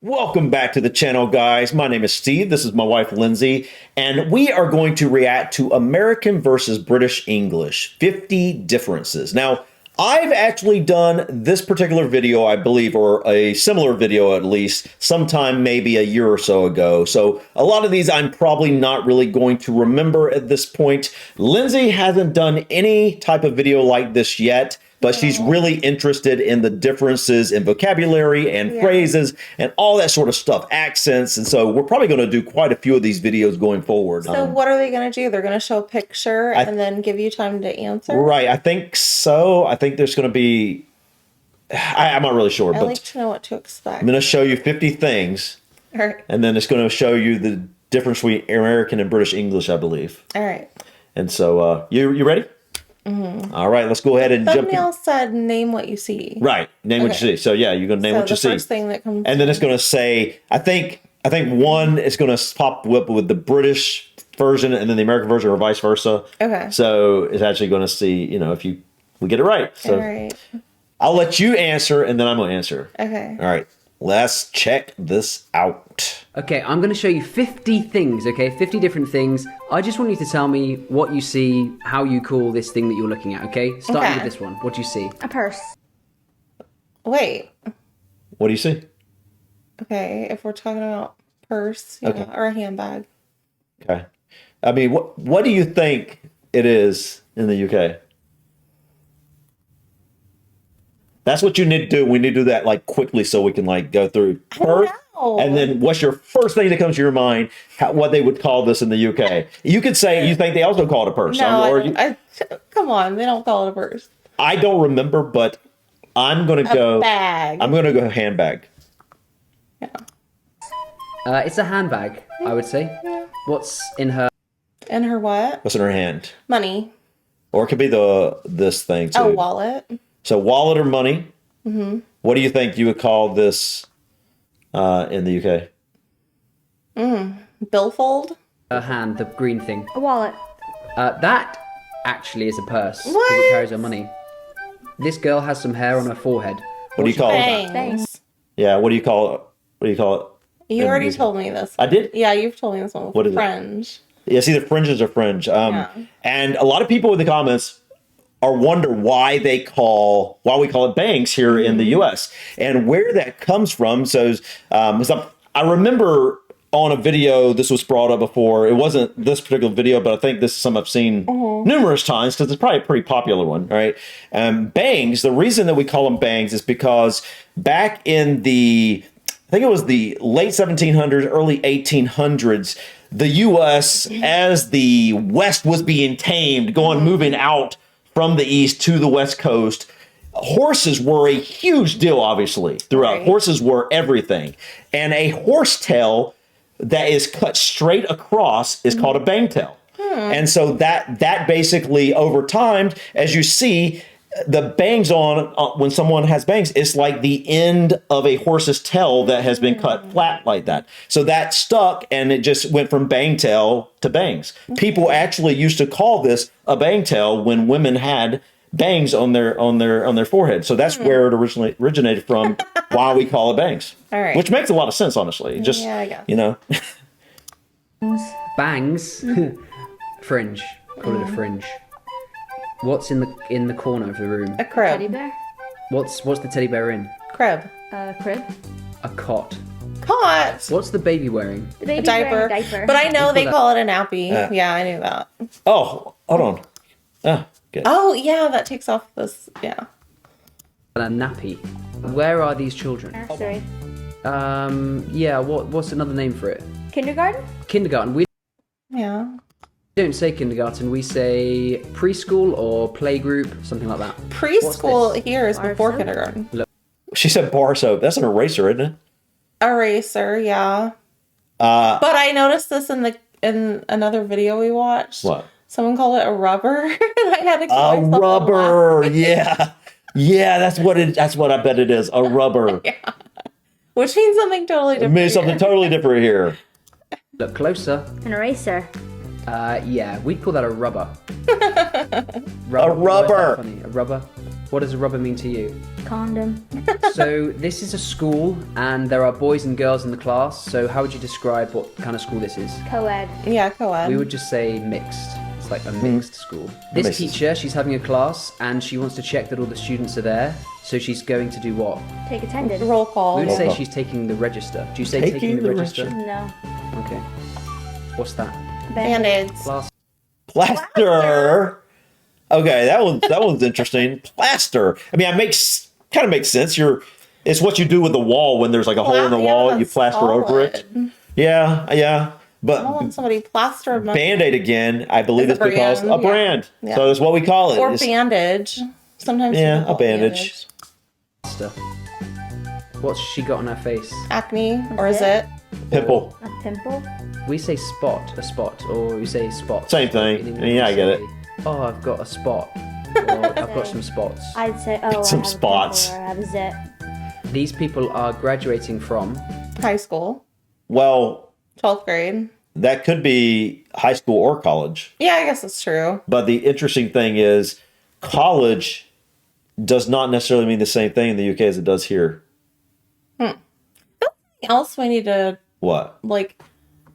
Welcome back to the channel, guys. My name is Steve. This is my wife, Lindsay, and we are going to react to American versus British English, 50 differences. Now, I've actually done this particular video, I believe, or a similar video at least, sometime maybe a year or so ago. So a lot of these I'm probably not really going to remember at this point. Lindsay hasn't done any type of video like this yet, but she's really interested in the differences in vocabulary and phrases and all that sort of stuff, accents. And so we're probably going to do quite a few of these videos going forward. So what are they going to do? They're going to show a picture and then give you time to answer? Right. I think so. I think there's going to be, I'm not really sure. I but like to know what to expect. I'm going to show you 50 things. All right. And then it's going to show you the difference between American and British English, I believe. All right. And so you ready? Mm-hmm. All right, let's go ahead and jump in. Thumbnail said name what you see. Right, name what you see. So yeah, you're gonna name what you see. The first thing that comes, and then it's gonna say, I think one is gonna pop up with the British version and then the American version, or vice versa. Okay. So it's actually gonna see, if we get it right. So all right. I'll let you answer and then I'm gonna answer. Okay. All right. Let's check this out. Okay, I'm going to show you 50 things, okay? 50 different things. I just want you to tell me what you see, how you call this thing that you're looking at, okay? Starting with this one. What do you see? A purse. Wait. What do you see? Okay, if we're talking about purse, yeah, or a handbag. Okay. I mean, what do you think it is in the UK? That's what you need to do. We need to do that like quickly so we can like go through first. And then what's your first thing that comes to your mind, what they would call this in the UK? You could say you think they also call it a purse. No, come on, they don't call it a purse. I don't remember, but I'm going to go bag. I'm going to go handbag. Yeah. It's a handbag, I would say. What's in her? In her what? What's in her hand? Money. Or it could be this thing too. A wallet. So wallet or money. Mm-hmm. What do you think you would call this in the UK? Billfold. Her hand, the green thing. A wallet. That actually is a purse. Because What? it carries her money. This girl has some hair on her forehead. What do you call it? Bangs. Yeah, what do you call it? What do you call it? You already told me this. I did? Yeah, you've told me this one. What is it? Fringe. Yeah, see, the fringes are fringe. And a lot of people in the comments wonder why we call it bangs here in the U.S. and where that comes from. So I remember on a video, this was brought up before. It wasn't this particular video, but I think this is something I've seen numerous times because it's probably a pretty popular one, right? Bangs, the reason that we call them bangs is because back in I think it was the late 1700s, early 1800s, the U.S., as the West was being tamed, moving out from the East to the West Coast, horses were a huge deal, obviously, throughout. Right. Horses were everything. And a horse tail that is cut straight across is called a bang tail. And so that basically, over time, as you see, the bangs when someone has bangs, it's like the end of a horse's tail that has been cut flat like that. So that stuck and it just went from bang tail to bangs. People actually used to call this a bang tail when women had bangs on their forehead. So that's where it originally originated from, why we call it bangs. All right. Which makes a lot of sense, honestly. Just, yeah, I guess. Bangs. Fringe. Call it a fringe. What's in the corner of the room? A crib. Teddy bear. What's the teddy bear in? Crib. Crib. A cot. Cot. What's the baby wearing? The baby's A diaper. wearing a diaper. But I know they call it a nappy. Yeah, I knew that. oh, hold on. Oh, good. Oh, yeah, that takes off this. Yeah. A nappy. Where are these children? Nursery. Yeah, what's another name for it? Kindergarten. Kindergarten. We Yeah. don't say kindergarten, we say preschool or playgroup, something like that. Preschool here is Bar before soap? kindergarten. She said bar soap. That's an eraser, isn't it? Eraser, yeah. But I noticed this in another video we watched. What? Someone called it a rubber. And I had to keep A myself from rubber, laughing. yeah. Yeah, that's what I bet it is. A rubber. Yeah. Which means something totally It different. means something totally different here. Look closer. An eraser. Yeah, we'd call that a rubber. A rubber. Why is that funny? A rubber. What does a rubber mean to you? Condom. So this is a school, and there are boys and girls in the class. So how would you describe what kind of school this is? Co-ed. Yeah, co-ed. We would just say mixed. It's like a mixed school. This Mixed. teacher, she's having a class, and she wants to check that all the students are there. So she's going to do what? Take attendance. Roll call. We would say call. she's taking the register. Do you say Taking taking the the register? No. Okay. What's that? Band-aids. Class. Plaster. Okay, that one's interesting. Plaster. I mean, it kind of makes sense. It's what you do with the wall when there's like a hole in the wall. You that's plaster over it. solid. Yeah. I don't But want somebody plaster my Band-Aid again, I believe It's it's a because brand, a yeah. brand. Yeah. So that's what we call it. or It's- bandage. Sometimes Yeah, people call a it bandage. Stuff. What's she got on her face? Acne, or is it? it? Pimple. A pimple. We say a spot, or we say spot. Same thing. In English, Yeah, I we get it. say, oh, I've got a spot. Or I've got some spots. I'd say, oh, Some I have spots. a pimple or I have a zit. These people are graduating from. High school, Well, 12th grade. that could be high school or college. Yeah, I guess it's true. But the interesting thing is, college does not necessarily mean the same thing in the UK as it does here. Something else we need to What? like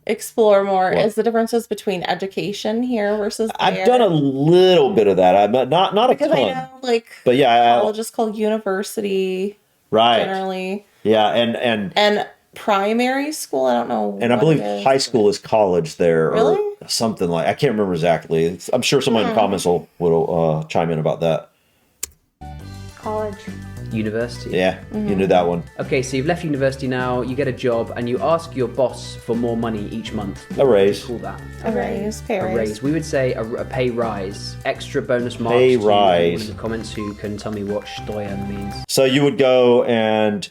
explore more What? is the differences between education here versus there. I've done a little bit of that. I'm not a because ton. I know like But yeah, college is called university right. generally, Yeah, and primary school. I don't know. I what believe it is. high school is college there, Really? or something like. I can't remember exactly. I'm sure someone in the comments will chime in about that. College. University. Yeah, you knew that one. Okay, so you've left university now, you get a job, and you ask your boss for more money each month. A raise. Call that. A raise, pay A raise. raise. We would say a pay rise. Extra bonus marks Pay to anyone rise. in the comments who can tell me what Steuer means. So you would go and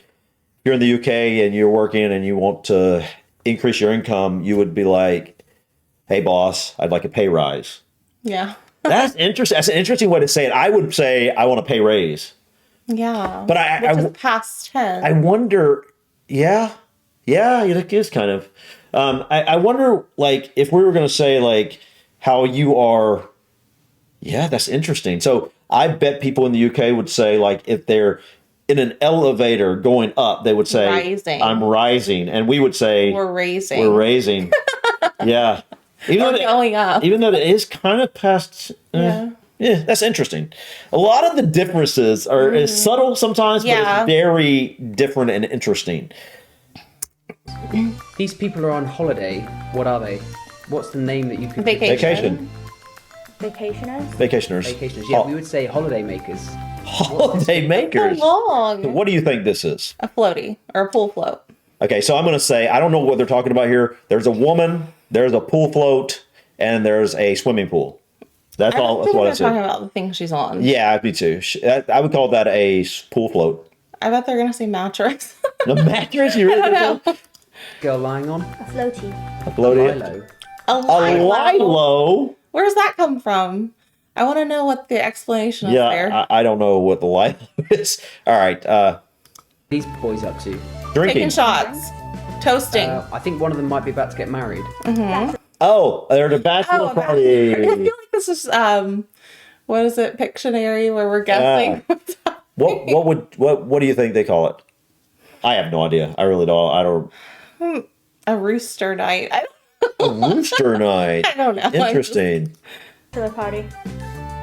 you're in the UK and you're working and you want to increase your income. You would be like, "Hey, boss, I'd like a pay rise." Yeah. That's interesting. That's an interesting way to say it. I would say I want a pay raise. Yeah. But Which is past tense. I wonder, yeah, it is kind of. I wonder, like, if we were going to say, like, how you are. Yeah, that's interesting. So I bet people in the UK would say, like, if they're in an elevator going up, they would say, Rising. "I'm rising," and we would say, We're raising. "We're raising." Yeah, even Or though going up. even though it is kind of past. Yeah. Yeah, that's interesting. A lot of the differences are is subtle sometimes, but Yeah. it's very different and interesting. These people are on holiday. What are they? What's the name that you could Vacation. Vacation. Vacationers. Vacationers. Vacations. Yeah, we would say holiday makers. Holiday So makers. long. What do you think this is? A floaty or a pool float. Okay, so I'm going to say, I don't know what they're talking about here. There's a woman, there's a pool float, and there's a swimming pool. That's I all. don't That's think what I they're talking said. about the thing she's on. Yeah, me too. I would call that a pool float. I bet they're gonna say mattress. The mattress, you really I don't think know. Girl lying on. A floaty. so? Floaty. Lilo. A A lilo. Where does that come from? I want to know what the explanation is there. Yeah, I don't know what the lilo is. All right, These boys up to. drinking. Taking shots, toasting. I think one of them might be about to get married. Oh, they're the bachelor Oh, party. I feel like this is what is it? Pictionary, where we're guessing. What do you think they call it? I have no idea. I really don't. I don't. A rooster night. A rooster night. I don't know. Interesting. Bachelor party.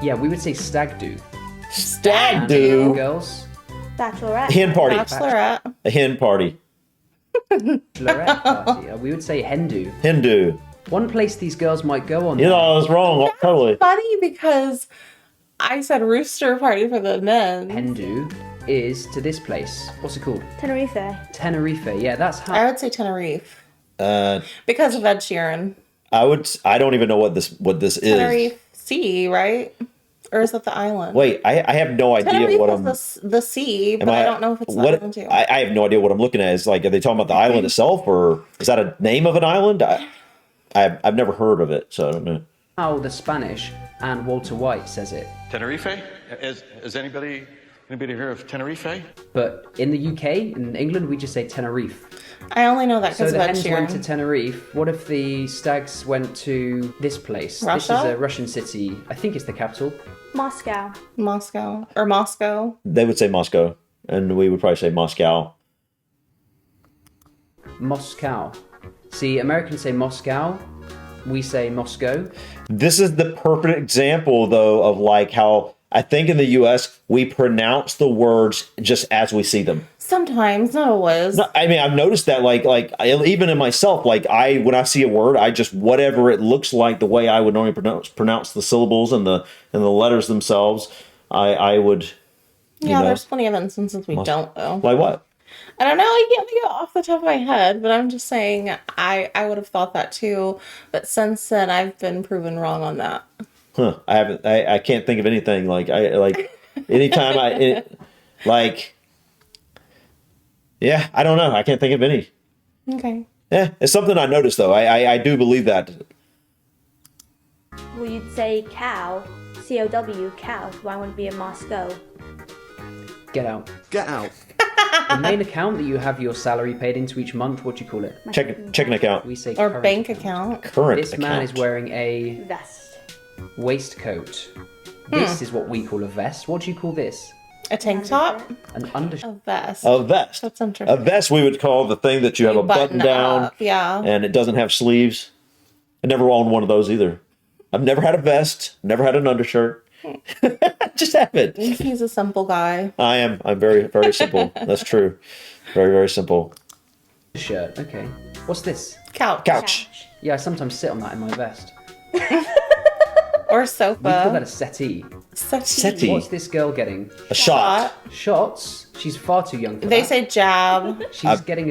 Yeah, we would say stag do. Stag And do. girls. Bachelorette. Hen party. Bachelorette. A hen party. Bachelorette party. We would say hen do. Hindu. One place these girls might go on. You know, I was wrong. Totally. Funny because I said rooster party for the men. Hen do is to this place. What's it called? Tenerife. Tenerife. Yeah, that's I how. would say Tenerife Uh, because of Ed Sheeran. I don't even know what this is. Tenerife Sea, right? Or is that the island? Wait, I have no idea Tenerife what is I'm. the sea, but I don't know if it's the island too. I have no idea what I'm looking at. Is like, are they talking about the island itself, or is that a name of an island? I've never heard of it, so I don't know. How the Spanish and Walter White says it. Tenerife? Has anybody Anybody hear of Tenerife? But in the UK, in England, we just say Tenerife. I only know that So because the of Ed hens went to Sheeran. Tenerife. What if the stags went to this place? This is Russia? a Russian city. I think it's the capital. Moscow. Moscow. Or Moscow. They would say Moscow, and we would probably say Moscow. Moscow. See, Americans say Moscow. We say Moscow. This is the perfect example, though, of like how I think in the U.S. we pronounce the words just as we see them. Sometimes, not always. No, I mean, I've noticed that, even in myself, when I see a word, I just whatever it looks like, the way I would normally pronounce the syllables and the letters themselves, I would. Yeah, there's plenty of instances we don't though. Like what? I don't know. I can't think of it off the top of my head, but I'm just saying I would have thought that too. But since then, I've been proven wrong on that. Huh? I haven't. I can't think of anything anytime Yeah, I don't know. I can't think of any. Okay. Yeah, it's something I noticed though. I do believe that. Well, you'd say cow. C-O-W, cow. Why wouldn't it be in Moscow? Get out. Get out. The main account that you have your salary paid into each month, what do you call it? Checking account. We say Or current bank account. Current This account. man is wearing a Vest. waistcoat. This is what we call a vest. What do you call this? A tank top. An undershirt. A vest. A vest. That's interesting. A vest we would call the thing that you have a button down up, yeah. and it doesn't have sleeves. I never owned one of those either. I've never had a vest, never had an undershirt. Just haven't. He's a simple guy. I am. I'm very, very simple. That's true. Very, very simple. Shirt. Okay. What's this? Couch. Couch. Yeah, I sometimes sit on that in my vest. Or We call that sofa. a settee. Settee. What's this girl getting? A shot. Shots? She's far too young for They that. say jab. She's getting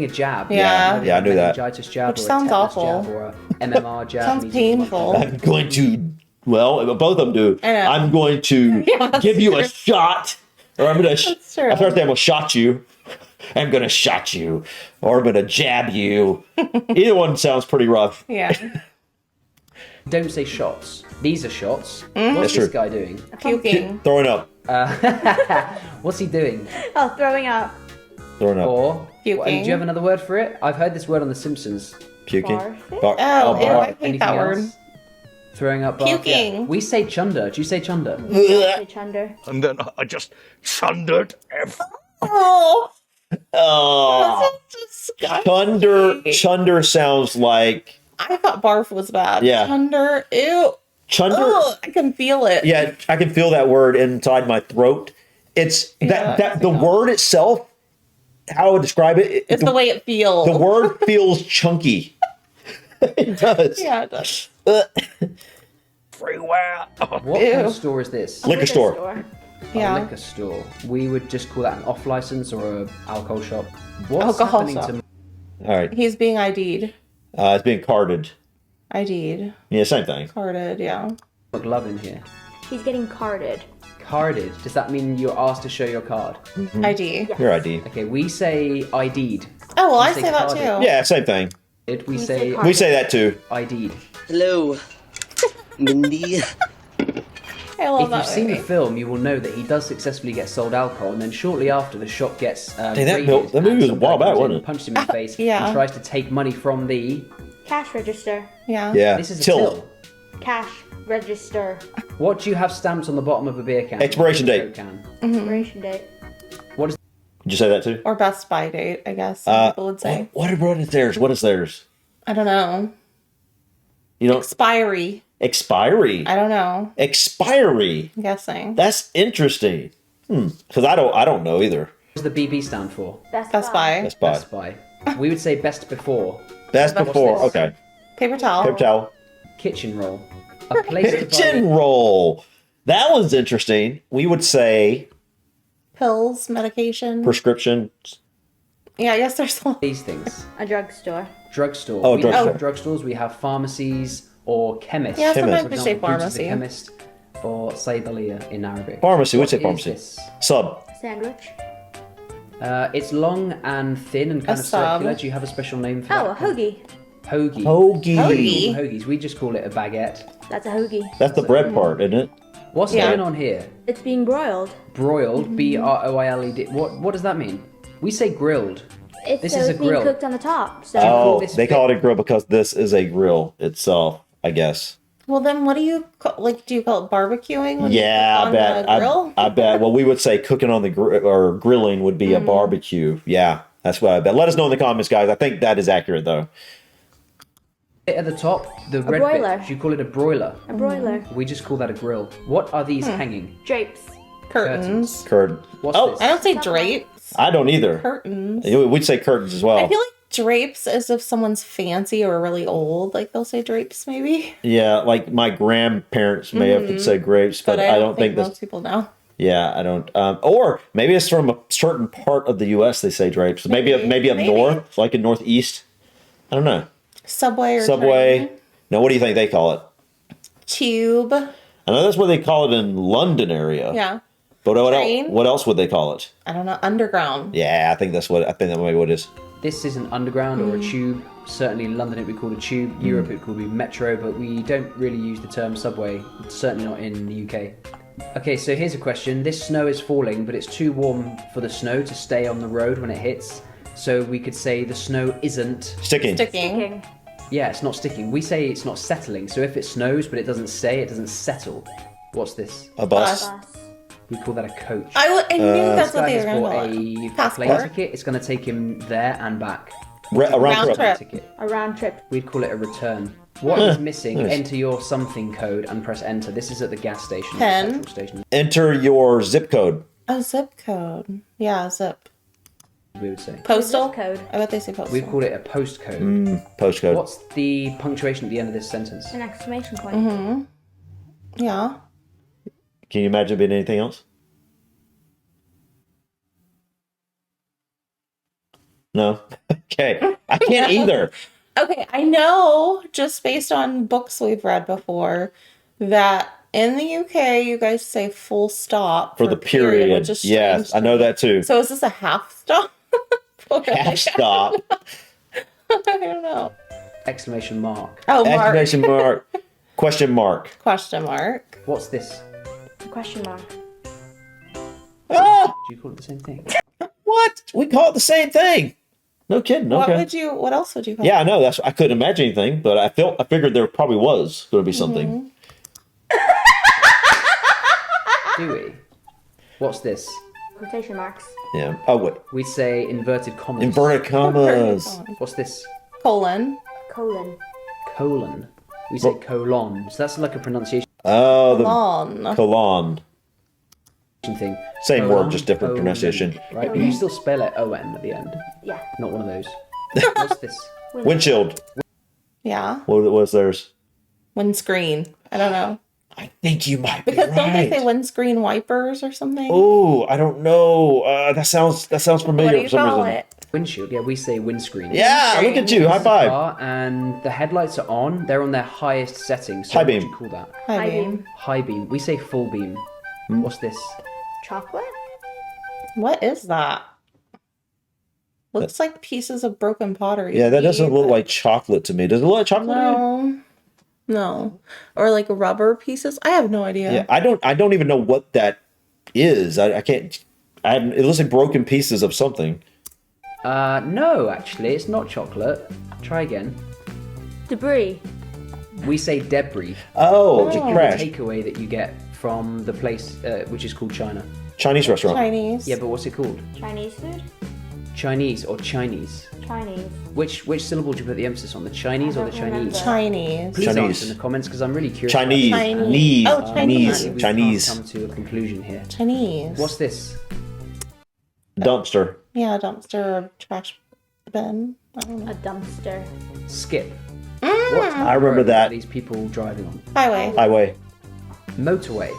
a jab. Yeah. Yeah, I knew that. Meningitis jab, Which or sounds a tetanus awful. jab, or a MMR jab. Sounds measles, painful. I'm going to, well, both of them do. I know. I'm going to Yeah, that's give you a true. shot, or I'm going to, That's true. I start saying I'm going to shot you. I'm going to shot you, or I'm going to jab you. Either one sounds pretty rough. Yeah. Don't say shots. These are shots. Mm-hmm. What's That's this true. guy doing? Puking. Throwing up. What's he doing? Oh, throwing up. Throwing up. Or Puking. Do you have another word for it? I've heard this word on The Simpsons. Puking. Barfing? Oh, ew, I hate Anything that word. else? Throwing up. Barf? Puking. Yeah. We say chunder. Do you say chunder? Say chunder. And then I just thundered. Oh, Oh. that's disgusting. Chunder sounds like I thought barf was bad. Yeah. Chunder. Ew. chunder. Ugh, I can feel it. Yeah, I can feel that word inside my throat. It's Yeah, that the word itself. How I would describe it. It's the way it feels. The word feels chunky. It does. Yeah, it does. Everywhere. What kind of store is this? Liquor store. A Yeah. liquor store. We would just call that an off license or a alcohol shop. What's Alcohol happening shop. to All right. He's being ID'd. It's being carded. ID'd. Yeah, same thing. Carded, yeah. McLove in here? He's getting carded. Carded. Does that mean you're asked to show your card? ID. Your ID. Okay, we say ID'd. Oh, well, I You say say that carded. too. Yeah, same thing. We say say carded. We say that too. ID'd. Hello, Mindy. I love If that you've seen the movie. film, you will know that he does successfully get sold alcohol, and then shortly after, the shop gets that raided, movie and was a some while guy back, comes in, wasn't it? Punches him in the face Yeah. and tries to take money from the. Cash register. Yeah. Yeah. This is a Till. till. Cash register. What do you have stamped on the bottom of a beer can? Expiration Or a date. Coke can? Expiration date. Did you say that too? Or Best Buy date, I guess some people would say. What is theirs? What is theirs? I don't know. You know, Expiry. expiry. I don't know. Expiry. I'm guessing. That's interesting. Because I don't know either. What does the BB stand for? Best Buy. Best Buy. Best Buy. We would say best before. Best What's before. this? Okay. Paper towel. Paper towel. Kitchen roll. A place to Kitchen buy. roll. That one's interesting. We would say Pills. Medication. prescription. Yeah, I guess there's a lot. These things. A drugstore. Drugstore. Oh, We don't drugstore. have drugstores. We have pharmacies or chemists. Yeah, sometimes For we say example, Boots is pharmacy. a chemist or Saydaliya in Arabic. Pharmacy, we'd What say is pharmacy. this? Sub. Sandwich. It's long and thin and kind A of sub. circular. Do you have a special name for Oh, a that? hoagie. Hoagie. Hoagie. Hoagie. Hoagies. We just call it a baguette. That's a hoagie. That's the bread part, isn't it? What's Yeah. going on here? It's being broiled. Broiled, B-R-O-I-L-E-D. What does that mean? We say grilled. This is a It's being grill. cooked on the top. So Oh, this they bit- call it a grill because this is a grill itself, I guess. Well, then what do you call, like? Do you call it barbecuing? When Yeah, you I cook bet. on the grill? I bet. Well, we would say cooking on the grill or grilling would be a barbecue. Yeah, that's what I bet. Let us know in the comments, guys. I think that is accurate, though. At the top, the red broiler. bit. You call it a broiler. a broiler. We just call that a grill. What are these hanging? Drapes. Curtains. Curtain. What's Oh, this? I don't say drapes. I don't either. Curtains. We'd say curtains as well. I feel like drapes as if someone's fancy or really old. Like they'll say drapes, maybe. Yeah, like my grandparents may have said grapes, but I don't think most that's. people know. Yeah, I don't. Or maybe it's from a certain part of the U.S. They say drapes. Maybe up Maybe. north, like in northeast. I don't know. Subway or Subway. train. Now, what do you think they call it? Tube. I know that's what they call it in London area. Yeah. But Train? what else would they call it? I don't know. Underground. Yeah, I think that might be what it is. This is an underground or a tube. Certainly in London it would be called a tube. Europe it would be metro, but we don't really use the term subway. Certainly not in the UK. Okay, so here's a question. This snow is falling, but it's too warm for the snow to stay on the road when it hits. So we could say the snow isn't... Sticking. Sticking. Yeah, it's not sticking. We say it's not settling. So if it snows, but it doesn't stay, it doesn't settle. What's this? A bus. Bus. We call that a coach. I knew that's This what guy they has were going bought to a call it. plane Passport. ticket. It's going to take him there and back. Around Round trip. trip. Ticket. A round trip. We'd call it a return. What is missing? Nice. Enter your something code and press enter. This is at the gas station. Pen. The petrol station, Enter your zip code. Oh, zip code. Yeah, zip. we would say. Postal. Zip code. I bet they say postal. We'd call it a postcode. Postcode. What's the punctuation at the end of this sentence? An exclamation point. Yeah. Can you imagine it being anything else? No. Okay. I can't either. Okay, I know just based on books we've read before that in the UK you guys say full stop For the period. which is Yes, strange I know to me. that too. So is this a half stop? Half stop. I don't know. Exclamation mark. Oh, mark. Exclamation mark. Question mark. Question mark. What's this? Question mark. Ah! Do you call it the same thing? What? We call it the same thing. No kidding. What Okay. what else would you call Yeah, I know. I couldn't imagine anything, but I figured there probably was going to be something. Do we? What's this? Quotation marks. Yeah. Oh, what? We say inverted commas. Inverted commas. What's this? Colon. Colon. Colon. We say colon. So that's like a pronunciation Oh, the Colon. colon. thing. Same Colon, word, just different colon, pronunciation. Right, but you still spell it O-N at the end. Yeah. Not one of those. What's this? Windshield. Yeah. What was theirs? Windscreen. I don't know. I think you might be Because right. don't they say windscreen wipers or something? Oh, I don't know. That sounds what familiar do for you some call reason. it? Windshield. Yeah, we say windscreen. Yeah, look at you. High five. Car, and the headlights are on. They're on their highest setting. So High what beam. do you call that? High beam. High beam. We say full beam. What's this? Chocolate? What is that? Looks like pieces of broken pottery. Yeah, that to me, doesn't look but- like chocolate to me. Does it look like chocolate? No. No. Or like rubber pieces. I have no idea. Yeah, I don't even know what that is. I can't. It looks like broken pieces of something. No, actually, it's not chocolate. Try again. Debris. We say debris. Oh, The trash. takeaway that you get from the place, which is called China. Chinese restaurant. Chinese. Yeah, but what's it called? Chinese food? Chinese or Chinese? Chinese. Which syllable do you put the emphasis on? The Chinese or the I don't remember. Chinese? Chinese. Please Chinese. answer in the comments because I'm really curious. Chinese. Chinese. Knees. Oh, Chinese. We Chinese. can't come to a conclusion here. Chinese. What's this? Dumpster. Yeah, dumpster or trash bin. I don't know. A dumpster. Skip. Mm. What I remember road that. are these people driving on? Highway. Highway. Motorway.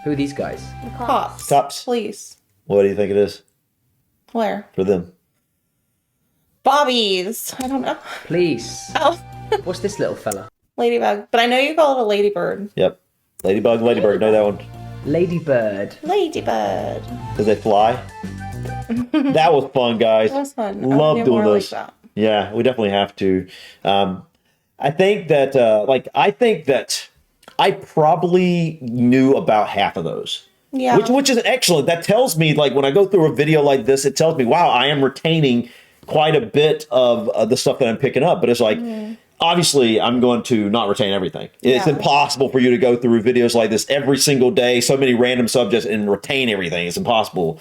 Who are these guys? The Cops. Cops. Police. What do you think it is Where? for them? Bobbies. I don't know. Police. Oh, What's this little fella? ladybug. But I know you call it a ladybird. Yep. Ladybug, ladybird. Know that one. Ladybird. Ladybird. Does they fly? That was fun, guys. That was fun. Love I doing more this. Like that. Yeah, we definitely have to. I think that I probably knew about half of those. Yeah. Which is excellent. That tells me, like, when I go through a video like this, it tells me, wow, I am retaining quite a bit of the stuff that I'm picking up. But it's like, obviously, I'm going to not retain everything. It's impossible for you to go through videos like this every single day, so many random subjects, and retain everything. It's impossible.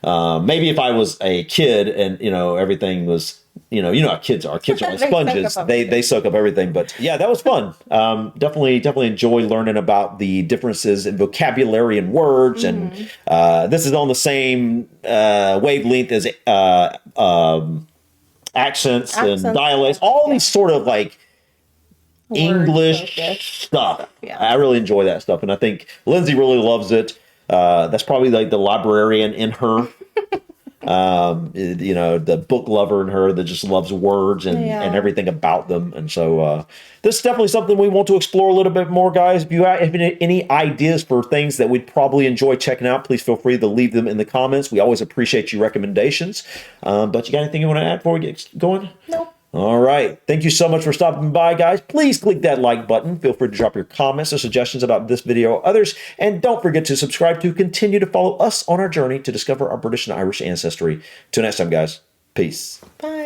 Maybe if I was a kid and, everything was, you know how kids are. Kids are like sponges. They soak up everything. But yeah, that was fun. Definitely enjoy learning about the differences in vocabulary and words. And this is on the same wavelength as accents and dialects. All these sort of like English stuff. Yeah. I really enjoy that stuff. And I think Lindsay really loves it. That's probably like the librarian in her. The book lover in her that just loves words and everything about them. And so this is definitely something we want to explore a little bit more, guys. If you have any ideas for things that we'd probably enjoy checking out, please feel free to leave them in the comments. We always appreciate your recommendations. But you got anything you want to add before we get going? Nope. All right. Thank you so much for stopping by, guys. Please click that like button. Feel free to drop your comments or suggestions about this video or others. And don't forget to subscribe to continue to follow us on our journey to discover our British and Irish ancestry. Till next time, guys. Peace. Bye.